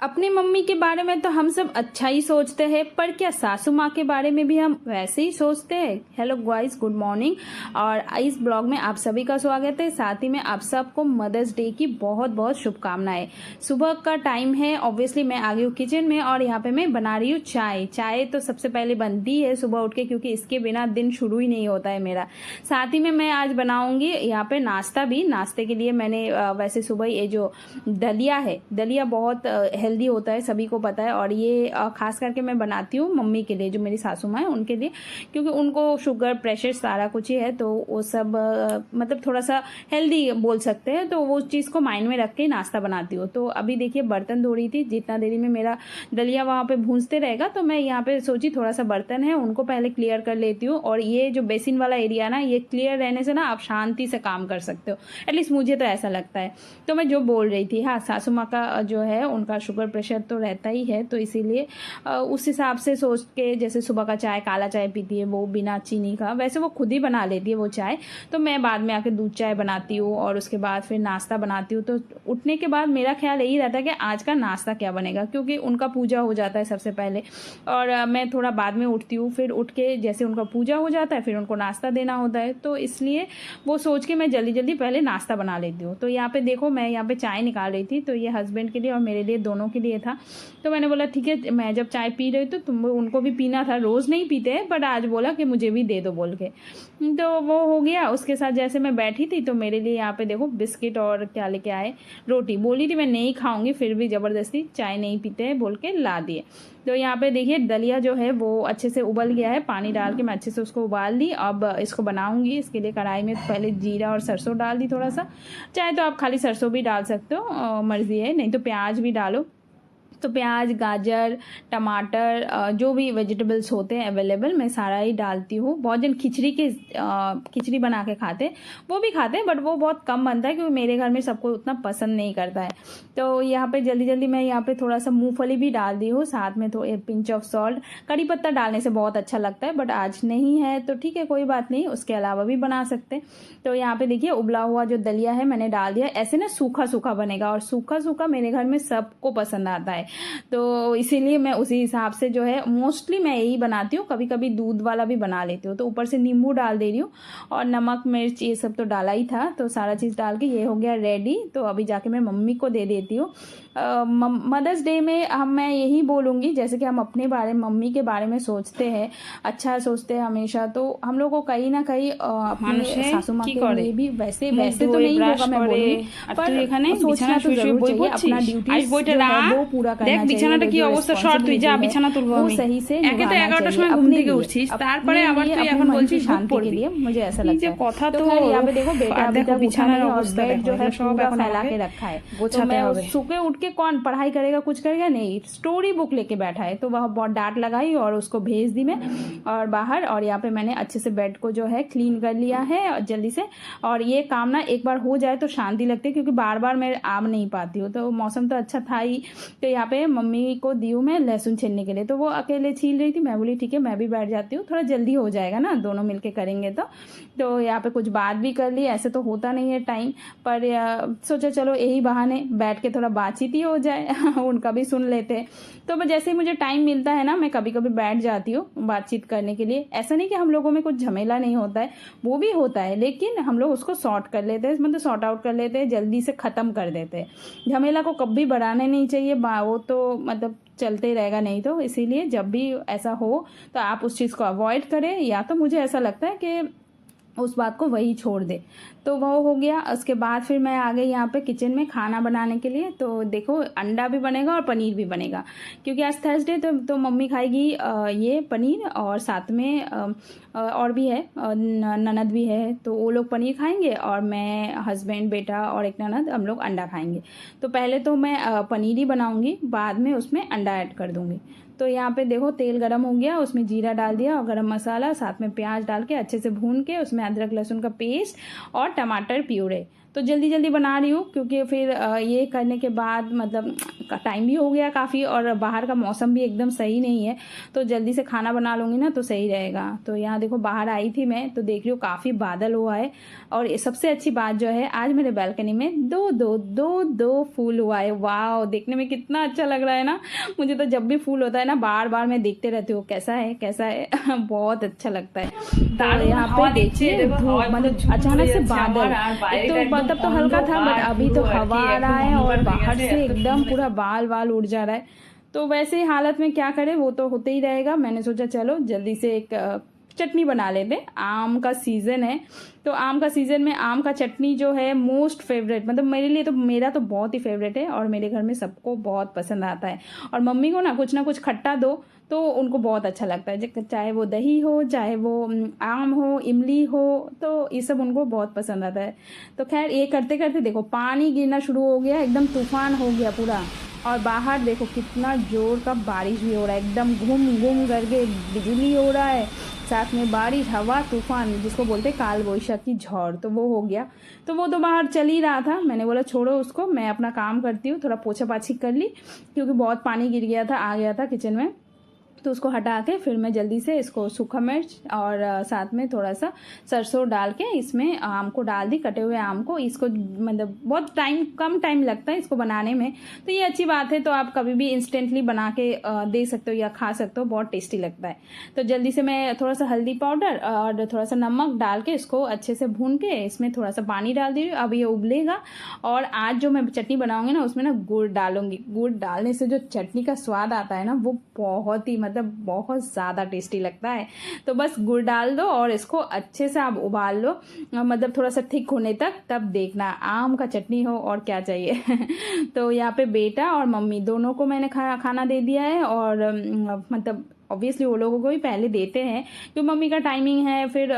अपनी मम्मी के बारे में तो हम सब अच्छा ही सोचते हैं, पर क्या सासू माँ के बारे में भी हम वैसे ही सोचते हैं। Hello guys, good morning. और इस ब्लॉग में आप सभी का स्वागत है। साथ ही में आप सबको मदर्स डे की बहुत बहुत शुभकामनाएं। सुबह का टाइम है, ऑब्वियसली मैं आ गई हूँ किचन में और यहाँ पे मैं बना रही हूँ चाय। चाय तो सबसे पहले बनती है सुबह उठ के, क्योंकि इसके बिना दिन शुरू ही नहीं होता है मेरा। साथ ही में मैं आज बनाऊंगी यहाँ पे नाश्ता भी। नाश्ते के लिए मैंने वैसे सुबह ये जो दलिया है, दलिया बहुत हेल्दी होता है, सभी को पता है। और ये खास करके मैं बनाती हूँ मम्मी के लिए, जो मेरी सासू माँ है उनके लिए, क्योंकि उनको शुगर प्रेशर सारा कुछ ही है, तो वो सब मतलब थोड़ा सा हेल्दी बोल सकते हैं, तो वो चीज़ को माइंड में रख के नाश्ता बनाती हूँ। तो अभी देखिए बर्तन धो रही थी, जितना देरी में मेरा दलिया वहाँ पे भूंजते रहेगा तो मैं यहाँ पे सोची थोड़ा सा बर्तन है उनको पहले क्लियर कर लेती हूँ। और ये जो बेसिन वाला एरिया ना, ये क्लियर रहने से ना आप शांति से काम कर सकते हो, एटलीस्ट मुझे तो ऐसा लगता है। तो मैं जो बोल रही थी, हाँ, सासू माँ का जो है उनका शुगर प्रेशर तो रहता ही है, तो इसीलिए उस हिसाब से सोच के, जैसे सुबह का चाय काला चाय पीती है वो बिना चीनी का, वैसे वो खुद ही बना लेती है वो चाय, तो मैं बाद में आके दूध चाय बनाती हूँ और उसके बाद फिर नाश्ता बनाती हूँ। तो उठने के बाद मेरा ख्याल यही रहता है कि आज का नाश्ता क्या बनेगा, क्योंकि उनका पूजा हो जाता है सबसे पहले और मैं थोड़ा बाद में उठती हूँ। फिर उठ के जैसे उनका पूजा हो जाता है फिर उनको नाश्ता देना होता है, तो इसलिए वो सोच के मैं जल्दी जल्दी पहले नाश्ता बना लेती हूँ। तो यहाँ पे देखो मैं यहाँ पे चाय निकाल रही थी, तो ये हस्बैंड के लिए और मेरे लिए दोनों के लिए था। तो मैंने बोला ठीक है, मैं जब चाय पी रही तो तुम उनको भी पीना था, रोज़ नहीं पीते हैं बट आज बोला कि मुझे भी दे दो बोल के, तो वो हो गया। उसके साथ जैसे मैं बैठी थी तो मेरे लिए यहाँ पे देखो बिस्किट और क्या लेके आए, रोटी। बोली थी मैं नहीं खाऊंगी, फिर भी ज़बरदस्ती चाय नहीं पीते हैं बोल के ला दिए। तो यहाँ पे देखिए दलिया जो है वो अच्छे से उबल गया है, पानी डाल के मैं अच्छे से उसको उबाल दी। अब इसको बनाऊंगी। इसके लिए कढ़ाई में पहले जीरा और सरसों डाल दी थोड़ा सा, चाहे तो आप खाली सरसों भी डाल सकते हो, मर्जी है, नहीं तो प्याज भी डालो। तो प्याज, गाजर, टमाटर, जो भी वेजिटेबल्स होते हैं अवेलेबल, मैं सारा ही डालती हूँ। बहुत जन खिचड़ी बना के खाते हैं, वो भी खाते हैं बट वो बहुत कम बनता है, क्योंकि मेरे घर में सबको उतना पसंद नहीं करता है। तो यहाँ पे जल्दी जल्दी मैं यहाँ पे थोड़ा सा मूंगफली भी डाल दी हूँ, साथ में तो एक पिंच ऑफ सॉल्ट। कड़ी पत्ता डालने से बहुत अच्छा लगता है बट आज नहीं है तो ठीक है, कोई बात नहीं, उसके अलावा भी बना सकते हैं। तो यहाँ पे देखिए उबला हुआ जो दलिया है मैंने डाल दिया। ऐसे ना सूखा सूखा बनेगा, और सूखा सूखा मेरे घर में सबको पसंद आता है, तो इसीलिए मैं उसी हिसाब से जो है मोस्टली मैं यही बनाती हूँ। कभी कभी दूध वाला भी बना लेती हूँ। तो ऊपर से नींबू डाल दे रही हूँ और नमक मिर्च ये सब तो डाला ही था, तो सारा चीज़ डाल के ये हो गया रेडी। तो अभी जाके मैं मम्मी को दे देती हूँ। मदर्स डे में मैं यही बोलूँगी, जैसे कि हम अपने बारे में, मम्मी के बारे में सोचते हैं, अच्छा सोचते हैं हमेशा, तो हम लोग को कहीं ना कहीं अपने सासू माँ के लिए भी वैसे तो नहीं होगा मैं बोलूँगी, पर सोचना तो जरूर चाहिए। अपना ड्यूटी वो पूरा करना चाहिए। বিছানাটা কি অবস্থা শর্ট তুই যা বিছানা তুলবো আমি सही से একে তো 11টার সময় ঘুম থেকে উঠছিস তারপরে আবার তুই এখন বলছিস शांति के लिए, मुझे ऐसा लगता है। কথা तो তো यहाँ पे देखो बेटा अभी तक बिछानाর उठा नहीं और অবস্থা बेड जो है সব पूरा এখন फैला আমাকে के रखा है। तो গোছাতে मैं হবে। सुबह उठ के कौन पढ़ाई करेगा, कुछ करेगा नहीं, स्टोरी बुक लेके बैठा है, तो वह बहुत डांट लगाई और उसको भेज दी मैं और बाहर। और यहाँ पे मैंने अच्छे से बेड को जो है क्लीन कर लिया है जल्दी से। और ये काम ना एक बार हो जाए तो शांति लगती है, क्योंकि बार बार मैं आ नहीं पाती हूँ। तो मौसम तो अच्छा था ही, तो यहाँ पे मम्मी को दी हूँ मैं लहसुन छीलने के लिए, तो वो अकेले छील रही थी, मैं बोली ठीक है मैं भी बैठ जाती हूँ, थोड़ा जल्दी हो जाएगा ना, दोनों मिलके करेंगे। तो यहाँ पे कुछ बात भी कर ली, ऐसे तो होता नहीं है टाइम, पर सोचा चलो यही बहाने बैठ के थोड़ा बातचीत ही हो जाए उनका भी सुन लेते। तो जैसे ही मुझे टाइम मिलता है ना, मैं कभी कभी बैठ जाती हूँ बातचीत करने के लिए। ऐसा नहीं कि हम लोगों में कुछ झमेला नहीं होता है, वो भी होता है, लेकिन हम लोग उसको सॉर्ट कर लेते हैं, मतलब सॉर्ट आउट कर लेते हैं, जल्दी से ख़त्म कर देते हैं। झमेला को कभी बढ़ाने नहीं चाहिए, वो तो मतलब चलते रहेगा नहीं, तो इसीलिए जब भी ऐसा हो तो आप उस चीज़ को अवॉइड करें, या तो मुझे ऐसा लगता है कि उस बात को वही छोड़ दे। तो वो हो गया। उसके बाद फिर मैं आ गई यहाँ पे किचन में खाना बनाने के लिए। तो देखो अंडा भी बनेगा और पनीर भी बनेगा, क्योंकि आज थर्सडे तो मम्मी खाएगी ये पनीर, और साथ में और भी है, ननद भी है, तो वो लोग पनीर खाएंगे और मैं, हस्बैंड, बेटा और एक ननद, हम लोग अंडा खाएंगे। तो पहले तो मैं पनीर ही बनाऊंगी, बाद में उसमें अंडा ऐड कर दूंगी। तो यहाँ पे देखो तेल गरम हो गया, उसमें जीरा डाल दिया और गरम मसाला, साथ में प्याज डाल के अच्छे से भून के उसमें अदरक लहसुन का पेस्ट और टमाटर प्यूरे, तो जल्दी जल्दी बना रही हूँ क्योंकि फिर ये करने के बाद मतलब टाइम भी हो गया काफ़ी और बाहर का मौसम भी एकदम सही नहीं है, तो जल्दी से खाना बना लूँगी ना तो सही रहेगा। तो यहाँ देखो बाहर आई थी मैं, तो देख रही हूँ काफ़ी बादल हुआ है। और ये सबसे अच्छी बात जो है, आज मेरे बालकनी में दो फूल हुआ है। वाह, देखने में कितना अच्छा लग रहा है ना। मुझे तो जब भी फूल होता है ना बार बार मैं देखते रहती हूँ कैसा है कैसा है बहुत अच्छा लगता है। तो यहाँ पे देखिए धूप मतलब अचानक से बादल, एक तो मतलब तो हल्का था बट अभी तो हवा आ रहा है और बाहर से एकदम पूरा बाल बाल उड़ जा रहा है। तो वैसे हालत में क्या करें, वो तो होते ही रहेगा। मैंने सोचा चलो जल्दी से एक चटनी बना लेते। आम का सीज़न है, तो आम का सीज़न में आम का चटनी जो है मोस्ट फेवरेट, मतलब मेरे लिए तो मेरा तो बहुत ही फेवरेट है और मेरे घर में सबको बहुत पसंद आता है। और मम्मी को ना कुछ खट्टा दो तो उनको बहुत अच्छा लगता है, चाहे वो दही हो चाहे वो आम हो इमली हो, तो ये सब उनको बहुत पसंद आता है। तो खैर ये करते करते देखो पानी गिरना शुरू हो गया, एकदम तूफान हो गया पूरा। और बाहर देखो कितना जोर का बारिश भी हो रहा है, एकदम घूम घूम करके बिजली हो रहा है, साथ में बारिश हवा तूफान जिसको बोलते हैं काल वैशाखी झड़, तो वो हो गया। तो वो तो बाहर चल ही रहा था, मैंने बोला छोड़ो उसको, मैं अपना काम करती हूँ। थोड़ा पोछा पाछी कर ली क्योंकि बहुत पानी गिर गया था, आ गया था किचन में, तो उसको हटा के फिर मैं जल्दी से इसको सूखा मिर्च और साथ में थोड़ा सा सरसों डाल के इसमें आम को डाल दी, कटे हुए आम को। इसको मतलब बहुत कम टाइम लगता है इसको बनाने में, तो ये अच्छी बात है। तो आप कभी भी इंस्टेंटली बना के दे सकते हो या खा सकते हो, बहुत टेस्टी लगता है। तो जल्दी से मैं थोड़ा सा हल्दी पाउडर और थोड़ा सा नमक डाल के इसको अच्छे से भून के इसमें थोड़ा सा पानी डाल दी। अब ये उबलेगा और आज जो मैं चटनी बनाऊंगी ना उसमें ना गुड़ डालूंगी। गुड़ डालने से जो चटनी का स्वाद आता है ना वो बहुत ही बहुत ज़्यादा टेस्टी लगता है। तो बस गुड़ डाल दो और इसको अच्छे से आप उबाल लो, मतलब थोड़ा सा थिक होने तक, तब देखना आम का चटनी हो और क्या चाहिए। तो यहाँ पे बेटा और मम्मी दोनों को मैंने खाना दे दिया है और मतलब ऑब्वियसली वो लोगों को भी पहले देते हैं क्योंकि मम्मी का टाइमिंग है, फिर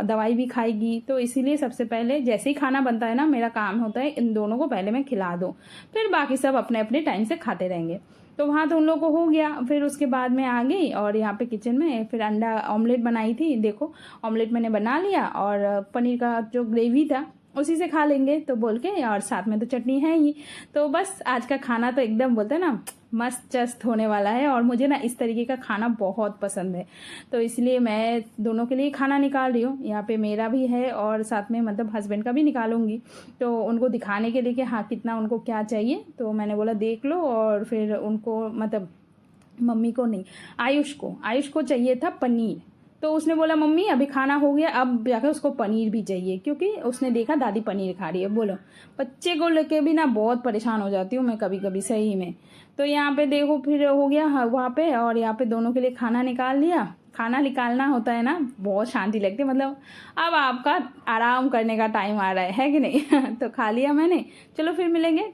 दवाई भी खाएगी, तो इसीलिए सबसे पहले जैसे ही खाना बनता है ना मेरा काम होता है इन दोनों को पहले मैं खिला दूँ, फिर बाकी सब अपने अपने टाइम से खाते रहेंगे। तो वहाँ तो उन लोगों को हो गया, फिर उसके बाद में आ गई और यहाँ पे किचन में फिर अंडा ऑमलेट बनाई थी। देखो ऑमलेट मैंने बना लिया और पनीर का जो ग्रेवी था उसी से खा लेंगे तो बोल के, और साथ में तो चटनी है ही। तो बस आज का खाना तो एकदम बोलते हैं ना मस्त चस्त होने वाला है और मुझे ना इस तरीके का खाना बहुत पसंद है, तो इसलिए मैं दोनों के लिए खाना निकाल रही हूँ। यहाँ पे मेरा भी है और साथ में मतलब हस्बैंड का भी निकालूंगी, तो उनको दिखाने के लिए कि हाँ कितना उनको क्या चाहिए। तो मैंने बोला देख लो, और फिर उनको मतलब मम्मी को नहीं आयुष को चाहिए था पनीर, तो उसने बोला मम्मी अभी खाना हो गया अब जाकर उसको पनीर भी चाहिए, क्योंकि उसने देखा दादी पनीर खा रही है। बोलो बच्चे को लेके भी ना बहुत परेशान हो जाती हूँ मैं कभी कभी सही में। तो यहाँ पे देखो फिर हो गया वहाँ पे, और यहाँ पे दोनों के लिए खाना निकाल लिया। खाना निकालना होता है ना बहुत शांति लगती है, मतलब अब आपका आराम करने का टाइम आ रहा है कि नहीं। तो खा लिया मैंने, चलो फिर मिलेंगे।